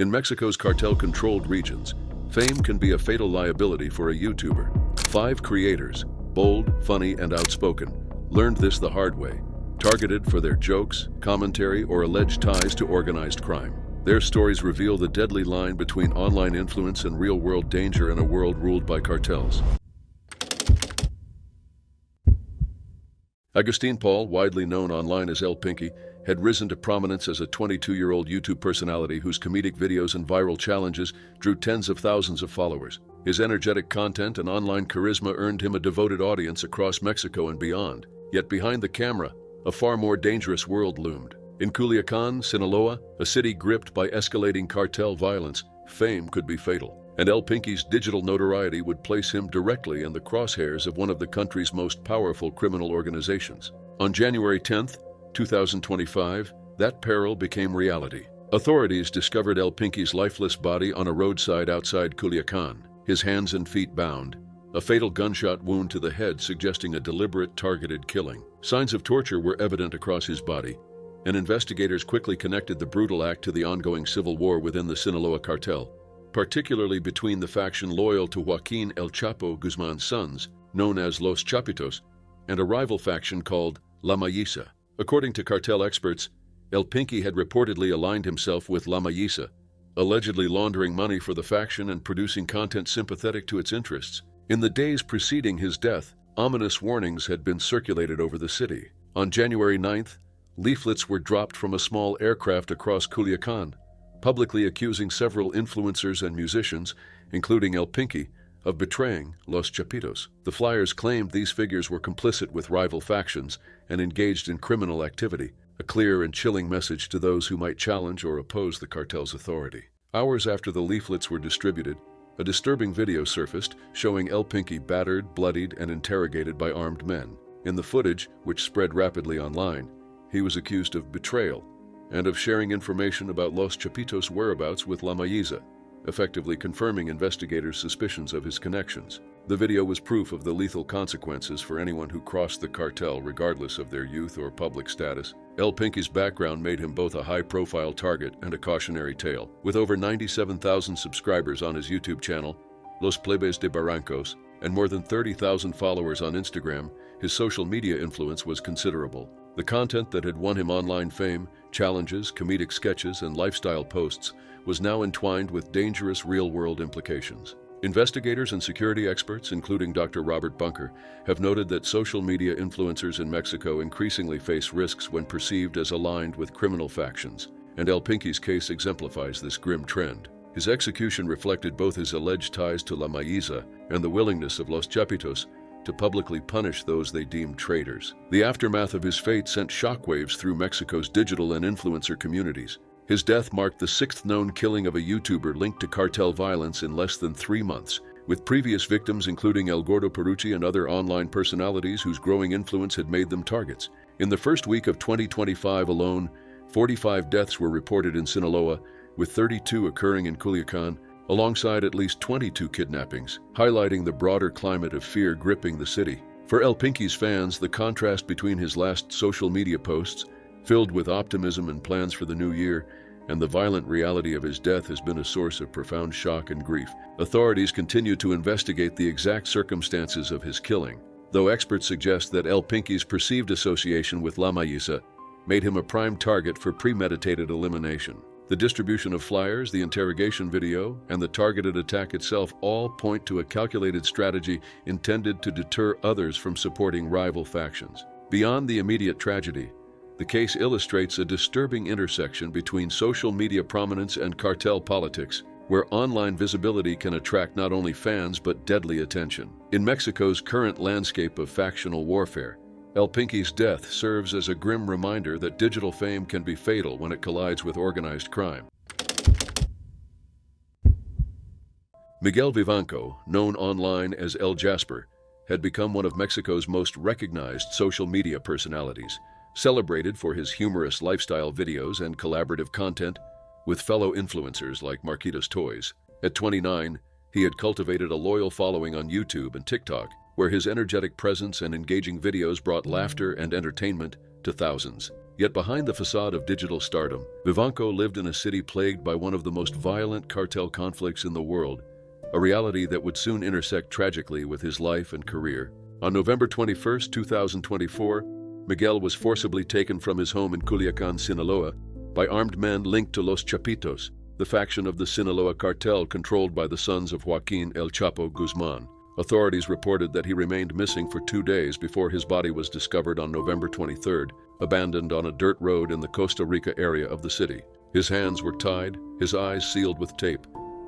In Mexico's cartel-controlled regions, fame can be a fatal liability for a YouTuber. 5 creators, bold, funny, and outspoken, learned this the hard way, targeted for their jokes, commentary, or alleged ties to organized crime. Their stories reveal the deadly line between online influence and real-world danger in a world ruled by cartels. Agustin Paul, widely known online as El Pinky, had risen to prominence as a 22-year-old YouTube personality whose comedic videos and viral challenges drew tens of thousands of followers. His energetic content and online charisma earned him a devoted audience across Mexico and beyond. Yet behind the camera, a far more dangerous world loomed. In Culiacan, Sinaloa, a city gripped by escalating cartel violence, fame could be fatal. And El Pinky's digital notoriety would place him directly in the crosshairs of one of the country's most powerful criminal organizations. On January 10, 2025, that peril became reality. Authorities discovered El Pinky's lifeless body on a roadside outside Culiacan, his hands and feet bound, a fatal gunshot wound to the head suggesting a deliberate, targeted killing. Signs of torture were evident across his body, and investigators quickly connected the brutal act to the ongoing civil war within the Sinaloa cartel, particularly between the faction loyal to Joaquin El Chapo Guzman's sons, known as Los Chapitos, and a rival faction called La Mayisa. According to cartel experts, El Pinky had reportedly aligned himself with La Mayisa, allegedly laundering money for the faction and producing content sympathetic to its interests. In the days preceding his death, ominous warnings had been circulated over the city. On January 9th, leaflets were dropped from a small aircraft across Culiacan, publicly accusing several influencers and musicians, including El Pinky, of betraying Los Chapitos. The flyers claimed these figures were complicit with rival factions and engaged in criminal activity, a clear and chilling message to those who might challenge or oppose the cartel's authority. Hours after the leaflets were distributed, a disturbing video surfaced showing El Pinky battered, bloodied, and interrogated by armed men. In the footage, which spread rapidly online, he was accused of betrayal and of sharing information about Los Chapitos' whereabouts with La Mayisa, effectively confirming investigators' suspicions of his connections. The video was proof of the lethal consequences for anyone who crossed the cartel regardless of their youth or public status. El Pinky's background made him both a high-profile target and a cautionary tale. With over 97,000 subscribers on his YouTube channel, Los Plebes de Barrancos, and more than 30,000 followers on Instagram, his social media influence was considerable. The content that had won him online fame, challenges, comedic sketches, and lifestyle posts, was now entwined with dangerous real-world implications. Investigators and security experts, including Dr. Robert Bunker, have noted that social media influencers in Mexico increasingly face risks when perceived as aligned with criminal factions, and El Pinky's case exemplifies this grim trend. His execution reflected both his alleged ties to La Mayisa and the willingness of Los Chapitos to publicly punish those they deemed traitors. The aftermath of his fate sent shockwaves through Mexico's digital and influencer communities. His death marked the 6th known killing of a YouTuber linked to cartel violence in less than 3 months, with previous victims including El Gordo Perucci and other online personalities whose growing influence had made them targets. In the first week of 2025 alone, 45 deaths were reported in Sinaloa, with 32 occurring in Culiacan, alongside at least 22 kidnappings, highlighting the broader climate of fear gripping the city. For El Pinky's fans, the contrast between his last social media posts, filled with optimism and plans for the new year, and the violent reality of his death has been a source of profound shock and grief. Authorities continue to investigate the exact circumstances of his killing, though experts suggest that El Pinky's perceived association with La Mayisa made him a prime target for premeditated elimination. The distribution of flyers, the interrogation video, and the targeted attack itself all point to a calculated strategy intended to deter others from supporting rival factions. Beyond the immediate tragedy, the case illustrates a disturbing intersection between social media prominence and cartel politics, where online visibility can attract not only fans but deadly attention. In Mexico's current landscape of factional warfare, El Pinky's death serves as a grim reminder that digital fame can be fatal when it collides with organized crime. Miguel Vivanco, known online as El Jasper, had become one of Mexico's most recognized social media personalities, celebrated for his humorous lifestyle videos and collaborative content with fellow influencers like Marquitos Toys. At 29, he had cultivated a loyal following on YouTube and TikTok, where his energetic presence and engaging videos brought laughter and entertainment to thousands. Yet behind the facade of digital stardom, Vivanco lived in a city plagued by one of the most violent cartel conflicts in the world, a reality that would soon intersect tragically with his life and career. On November 21, 2024, Miguel was forcibly taken from his home in Culiacan, Sinaloa, by armed men linked to Los Chapitos, the faction of the Sinaloa cartel controlled by the sons of Joaquin El Chapo Guzman. Authorities reported that he remained missing for 2 days before his body was discovered on November 23rd, abandoned on a dirt road in the Costa Rica area of the city. His hands were tied, his eyes sealed with tape,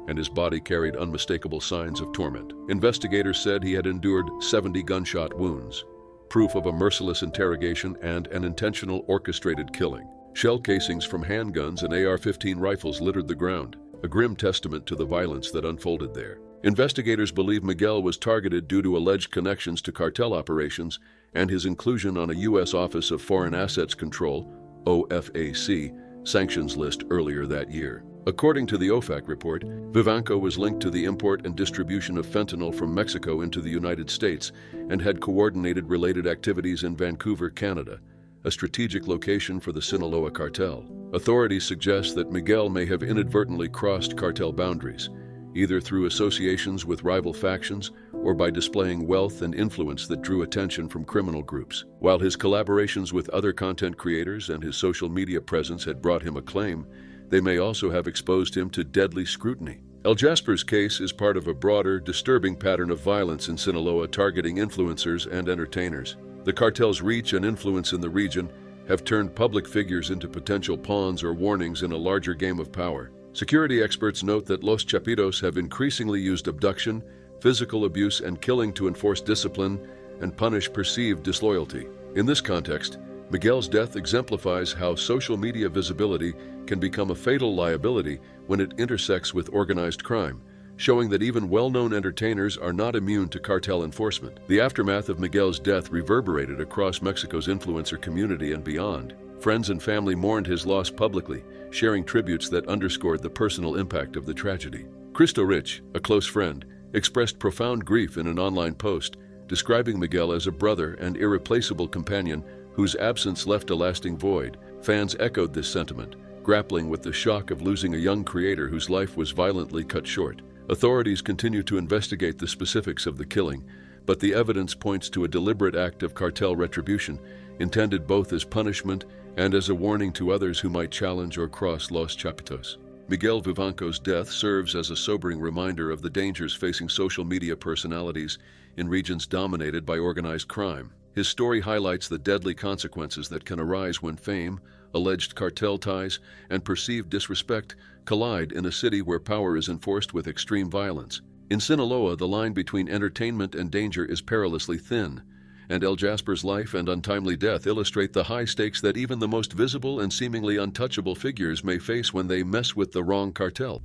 and his body carried unmistakable signs of torment. Investigators said he had endured 70 gunshot wounds, proof of a merciless interrogation and an intentional orchestrated killing. Shell casings from handguns and AR-15 rifles littered the ground, a grim testament to the violence that unfolded there. Investigators believe Miguel was targeted due to alleged connections to cartel operations and his inclusion on a U.S. Office of Foreign Assets Control, OFAC, sanctions list earlier that year. According to the OFAC report, Vivanco was linked to the import and distribution of fentanyl from Mexico into the United States and had coordinated related activities in Vancouver, Canada, a strategic location for the Sinaloa cartel. Authorities suggest that Miguel may have inadvertently crossed cartel boundaries, either through associations with rival factions or by displaying wealth and influence that drew attention from criminal groups. While his collaborations with other content creators and his social media presence had brought him acclaim, they may also have exposed him to deadly scrutiny. El Jasper's case is part of a broader, disturbing pattern of violence in Sinaloa targeting influencers and entertainers. The cartel's reach and influence in the region have turned public figures into potential pawns or warnings in a larger game of power. Security experts note that Los Chapitos have increasingly used abduction, physical abuse, and killing to enforce discipline and punish perceived disloyalty. In this context, Miguel's death exemplifies how social media visibility can become a fatal liability when it intersects with organized crime, showing that even well-known entertainers are not immune to cartel enforcement. The aftermath of Miguel's death reverberated across Mexico's influencer community and beyond. Friends and family mourned his loss publicly, sharing tributes that underscored the personal impact of the tragedy. Cristo Rich, a close friend, expressed profound grief in an online post, describing Miguel as a brother and irreplaceable companion whose absence left a lasting void. Fans echoed this sentiment, grappling with the shock of losing a young creator whose life was violently cut short. Authorities continue to investigate the specifics of the killing, but the evidence points to a deliberate act of cartel retribution, intended both as punishment and as a warning to others who might challenge or cross Los Chapitos. Miguel Vivanco's death serves as a sobering reminder of the dangers facing social media personalities in regions dominated by organized crime. His story highlights the deadly consequences that can arise when fame, alleged cartel ties, and perceived disrespect collide in a city where power is enforced with extreme violence. In Sinaloa, the line between entertainment and danger is perilously thin, and El Jasper's life and untimely death illustrate the high stakes that even the most visible and seemingly untouchable figures may face when they mess with the wrong cartel.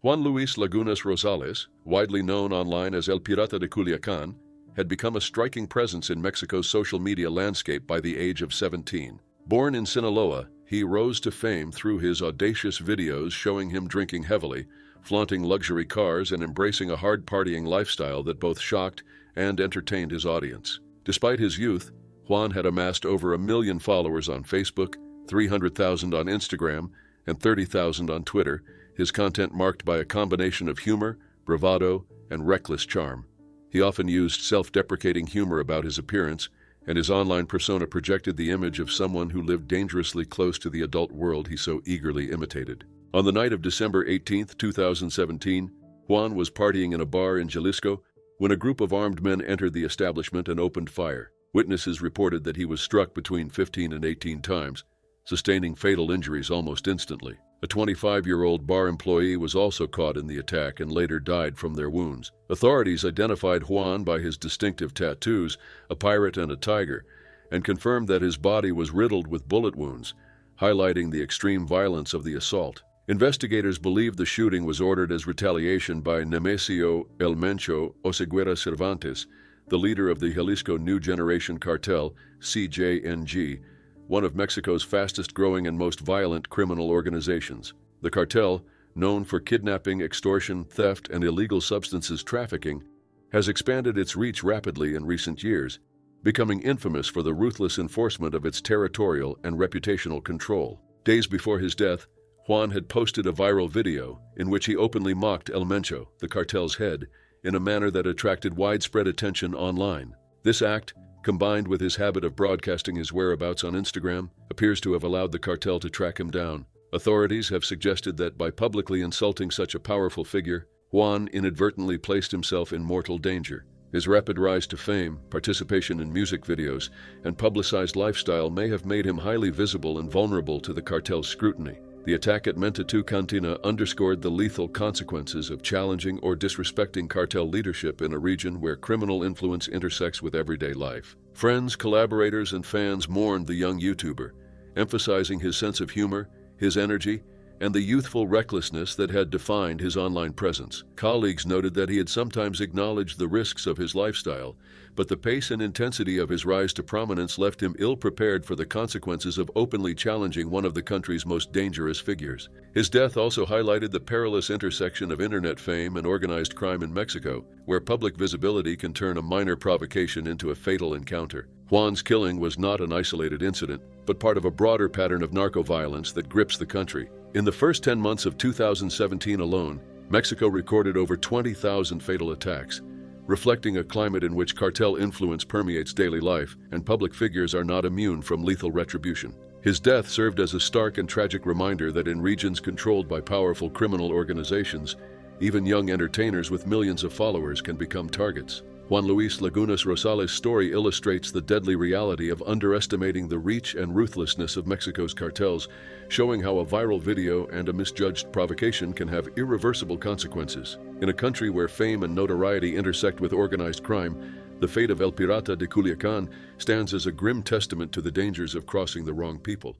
Juan Luis Lagunas Rosales, widely known online as El Pirata de Culiacan, had become a striking presence in Mexico's social media landscape by the age of 17. Born in Sinaloa, he rose to fame through his audacious videos showing him drinking heavily, flaunting luxury cars, and embracing a hard-partying lifestyle that both shocked and entertained his audience. Despite his youth, Juan had amassed over 1 million followers on Facebook, 300,000 on Instagram, and 30,000 on Twitter, his content marked by a combination of humor, bravado, and reckless charm. He often used self-deprecating humor about his appearance, and his online persona projected the image of someone who lived dangerously close to the adult world he so eagerly imitated. On the night of December 18, 2017, Juan was partying in a bar in Jalisco when a group of armed men entered the establishment and opened fire. Witnesses reported that he was struck between 15 and 18 times, sustaining fatal injuries almost instantly. A 25-year-old bar employee was also caught in the attack and later died from their wounds. Authorities identified Juan by his distinctive tattoos, a pirate and a tiger, and confirmed that his body was riddled with bullet wounds, highlighting the extreme violence of the assault. Investigators believe the shooting was ordered as retaliation by Nemesio El Mencho Oseguera Cervantes, the leader of the Jalisco New Generation Cartel, CJNG, one of Mexico's fastest-growing and most violent criminal organizations. The cartel, known for kidnapping, extortion, theft, and illegal substances trafficking, has expanded its reach rapidly in recent years, becoming infamous for the ruthless enforcement of its territorial and reputational control. Days before his death, Juan had posted a viral video in which he openly mocked El Mencho, the cartel's head, in a manner that attracted widespread attention online. This act, combined with his habit of broadcasting his whereabouts on Instagram, appears to have allowed the cartel to track him down. Authorities have suggested that by publicly insulting such a powerful figure, Juan inadvertently placed himself in mortal danger. His rapid rise to fame, participation in music videos, and publicized lifestyle may have made him highly visible and vulnerable to the cartel's scrutiny. The attack at Mentatu Cantina underscored the lethal consequences of challenging or disrespecting cartel leadership in a region where criminal influence intersects with everyday life. Friends, collaborators, and fans mourned the young YouTuber, emphasizing his sense of humor, his energy, and the youthful recklessness that had defined his online presence. Colleagues noted that he had sometimes acknowledged the risks of his lifestyle, but the pace and intensity of his rise to prominence left him ill-prepared for the consequences of openly challenging one of the country's most dangerous figures. His death also highlighted the perilous intersection of internet fame and organized crime in Mexico, where public visibility can turn a minor provocation into a fatal encounter. Juan's killing was not an isolated incident, but part of a broader pattern of narco-violence that grips the country. In the first 10 months of 2017 alone, Mexico recorded over 20,000 fatal attacks, reflecting a climate in which cartel influence permeates daily life and public figures are not immune from lethal retribution. His death served as a stark and tragic reminder that in regions controlled by powerful criminal organizations, even young entertainers with millions of followers can become targets. Juan Luis Lagunas Rosales' story illustrates the deadly reality of underestimating the reach and ruthlessness of Mexico's cartels, showing how a viral video and a misjudged provocation can have irreversible consequences. In a country where fame and notoriety intersect with organized crime, the fate of El Pirata de Culiacan stands as a grim testament to the dangers of crossing the wrong people.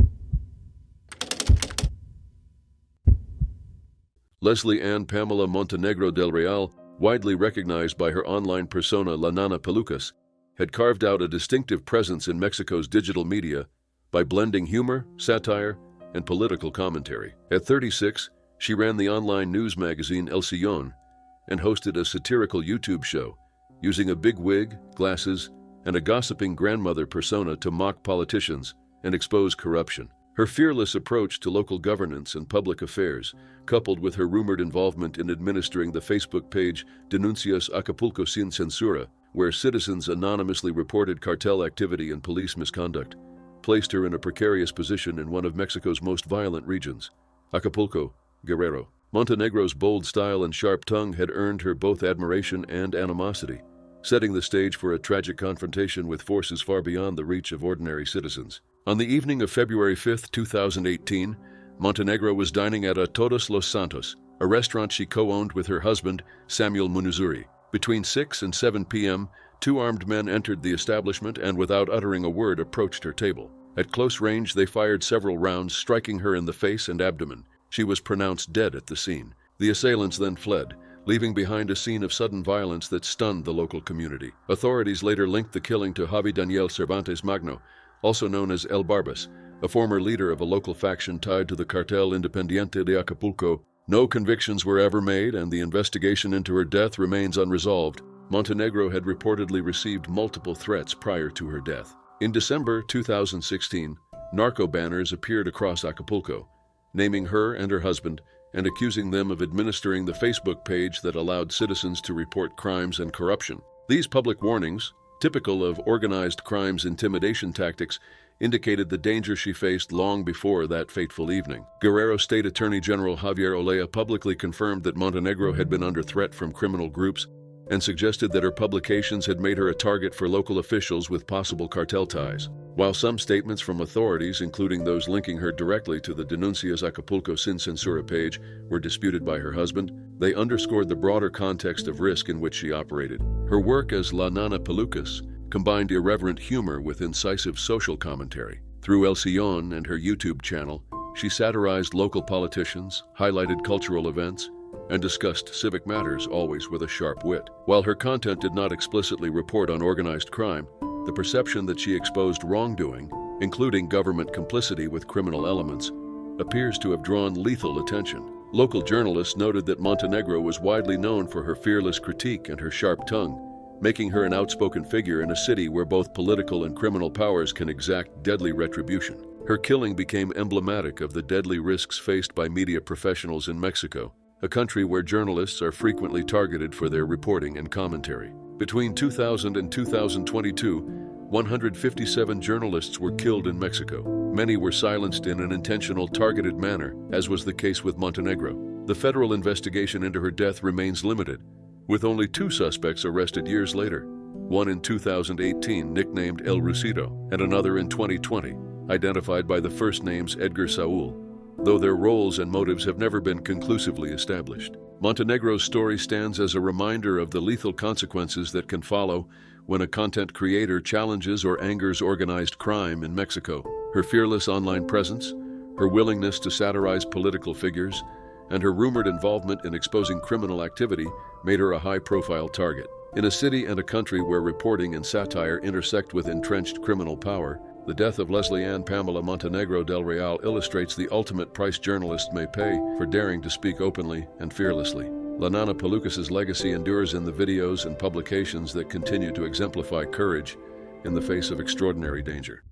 Leslie Ann Pamela Montenegro del Real, widely recognized by her online persona La Nana Pelucas, had carved out a distinctive presence in Mexico's digital media by blending humor, satire, and political commentary. At 36, she ran the online news magazine El Sillón and hosted a satirical YouTube show, using a big wig, glasses, and a gossiping grandmother persona to mock politicians and expose corruption. Her fearless approach to local governance and public affairs, coupled with her rumored involvement in administering the Facebook page Denuncias Acapulco Sin Censura, where citizens anonymously reported cartel activity and police misconduct, placed her in a precarious position in one of Mexico's most violent regions, Acapulco, Guerrero. Montenegro's bold style and sharp tongue had earned her both admiration and animosity, setting the stage for a tragic confrontation with forces far beyond the reach of ordinary citizens. On the evening of February 5, 2018, Montenegro was dining at a Todos los Santos, a restaurant she co-owned with her husband, Samuel Munuzuri. Between 6 and 7 p.m., two armed men entered the establishment and without uttering a word approached her table. At close range, they fired several rounds, striking her in the face and abdomen. She was pronounced dead at the scene. The assailants then fled, leaving behind a scene of sudden violence that stunned the local community. Authorities later linked the killing to Javi Daniel Cervantes Magno, also known as El Barbas, a former leader of a local faction tied to the Cartel Independiente de Acapulco. No convictions were ever made, and the investigation into her death remains unresolved. Montenegro had reportedly received multiple threats prior to her death. In December 2016, narco banners appeared across Acapulco, naming her and her husband and accusing them of administering the Facebook page that allowed citizens to report crimes and corruption. These public warnings, typical of organized crime's intimidation tactics, indicated the danger she faced long before that fateful evening. Guerrero State Attorney General Javier Olea publicly confirmed that Montenegro had been under threat from criminal groups and suggested that her publications had made her a target for local officials with possible cartel ties. While some statements from authorities, including those linking her directly to the Denuncias Acapulco Sin Censura page, were disputed by her husband, they underscored the broader context of risk in which she operated. Her work as La Nana Pelucas combined irreverent humor with incisive social commentary. Through El Sillón and her YouTube channel, she satirized local politicians, highlighted cultural events, and discussed civic matters, always with a sharp wit. While her content did not explicitly report on organized crime, the perception that she exposed wrongdoing, including government complicity with criminal elements, appears to have drawn lethal attention. Local journalists noted that Montenegro was widely known for her fearless critique and her sharp tongue, making her an outspoken figure in a city where both political and criminal powers can exact deadly retribution. Her killing became emblematic of the deadly risks faced by media professionals in Mexico, a country where journalists are frequently targeted for their reporting and commentary. Between 2000 and 2022, 157 journalists were killed in Mexico. Many were silenced in an intentional, targeted manner, as was the case with Montenegro. The federal investigation into her death remains limited, with only 2 suspects arrested years later, one in 2018 nicknamed El Rusito, and another in 2020, identified by the first names Edgar Saul, though their roles and motives have never been conclusively established. Montenegro's story stands as a reminder of the lethal consequences that can follow when a content creator challenges or angers organized crime in Mexico. Her fearless online presence, her willingness to satirize political figures, and her rumored involvement in exposing criminal activity made her a high-profile target. In a city and a country where reporting and satire intersect with entrenched criminal power, the death of Leslie Ann Pamela Montenegro del Real illustrates the ultimate price journalists may pay for daring to speak openly and fearlessly. La Nana Pelucas's legacy endures in the videos and publications that continue to exemplify courage in the face of extraordinary danger.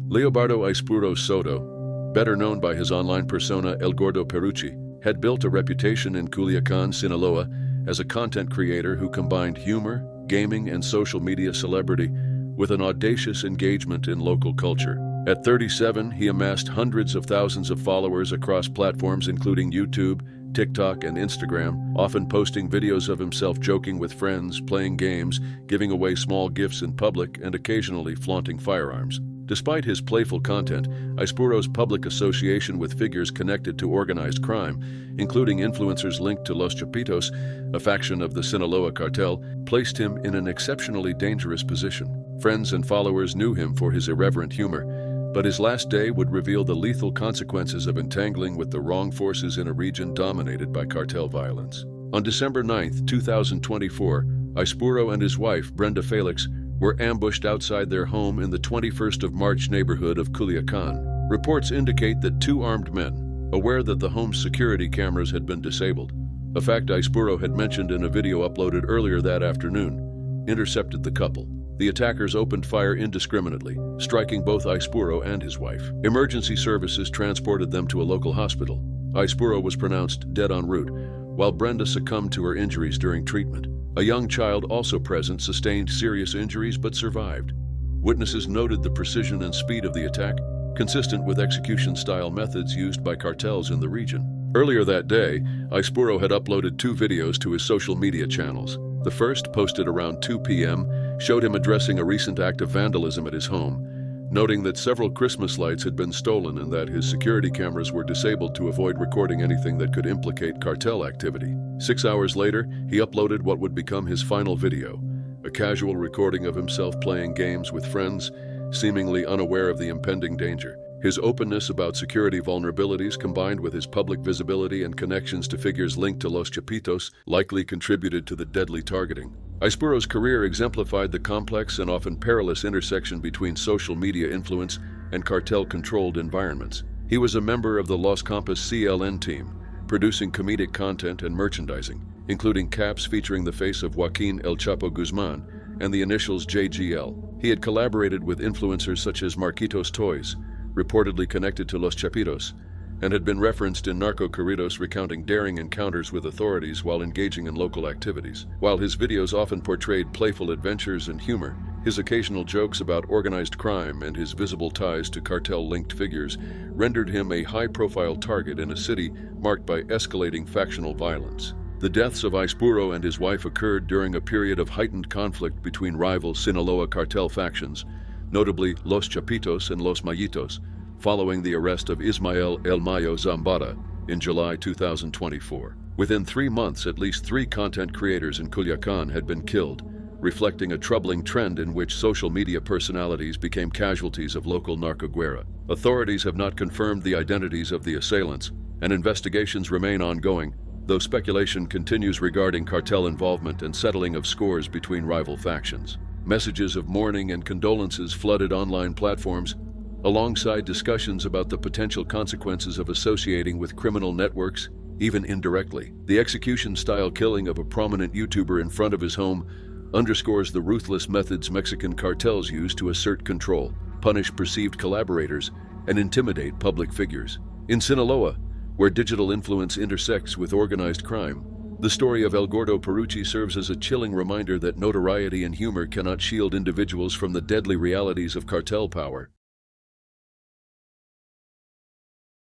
Leobardo Aispuro Soto, better known by his online persona El Gordo Perucci, had built a reputation in Culiacan, Sinaloa, as a content creator who combined humor, gaming, and social media celebrity with an audacious engagement in local culture. At 37, he amassed hundreds of thousands of followers across platforms including YouTube, TikTok, and Instagram, often posting videos of himself joking with friends, playing games, giving away small gifts in public, and occasionally flaunting firearms. Despite his playful content, Aispuro's public association with figures connected to organized crime, including influencers linked to Los Chapitos, a faction of the Sinaloa cartel, placed him in an exceptionally dangerous position. Friends and followers knew him for his irreverent humor, but his last day would reveal the lethal consequences of entangling with the wrong forces in a region dominated by cartel violence. On December 9, 2024, Aispuro and his wife, Brenda Felix, were ambushed outside their home in the 21st of March neighborhood of Culiacan. Reports indicate that 2 armed men, aware that the home's security cameras had been disabled, a fact Aispuro had mentioned in a video uploaded earlier that afternoon, intercepted the couple. The attackers opened fire indiscriminately, striking both Aispuro and his wife. Emergency services transported them to a local hospital. Aispuro was pronounced dead en route, while Brenda succumbed to her injuries during treatment. A young child also present sustained serious injuries but survived. Witnesses noted the precision and speed of the attack, consistent with execution-style methods used by cartels in the region. Earlier that day, Aispuro had uploaded 2 videos to his social media channels. The first, posted around 2 p.m., showed him addressing a recent act of vandalism at his home, noting that several Christmas lights had been stolen and that his security cameras were disabled to avoid recording anything that could implicate cartel activity. 6 hours later, he uploaded what would become his final video, a casual recording of himself playing games with friends, seemingly unaware of the impending danger. His openness about security vulnerabilities, combined with his public visibility and connections to figures linked to Los Chapitos, likely contributed to the deadly targeting. Aispuro's career exemplified the complex and often perilous intersection between social media influence and cartel-controlled environments. He was a member of the Los Compas CLN team, producing comedic content and merchandising, including caps featuring the face of Joaquin El Chapo Guzman and the initials JGL. He had collaborated with influencers such as Marquitos Toys, reportedly connected to Los Chapitos, and had been referenced in narco corridos recounting daring encounters with authorities while engaging in local activities. While his videos often portrayed playful adventures and humor, his occasional jokes about organized crime and his visible ties to cartel-linked figures rendered him a high-profile target in a city marked by escalating factional violence. The deaths of Aispuro and his wife occurred during a period of heightened conflict between rival Sinaloa cartel factions, notably Los Chapitos and Los Mayitos, following the arrest of Ismael El Mayo Zambada in July 2024. Within 3 months, at least 3 content creators in Culiacan had been killed, reflecting a troubling trend in which social media personalities became casualties of local narco-guerra. Authorities have not confirmed the identities of the assailants, and investigations remain ongoing, though speculation continues regarding cartel involvement and settling of scores between rival factions. Messages of mourning and condolences flooded online platforms, alongside discussions about the potential consequences of associating with criminal networks even indirectly. The execution-style killing of a prominent YouTuber in front of his home underscores the ruthless methods Mexican cartels use to assert control, punish perceived collaborators, and intimidate public figures. In Sinaloa, where digital influence intersects with organized crime, the story of El Gordo Perucci serves as a chilling reminder that notoriety and humor cannot shield individuals from the deadly realities of cartel power.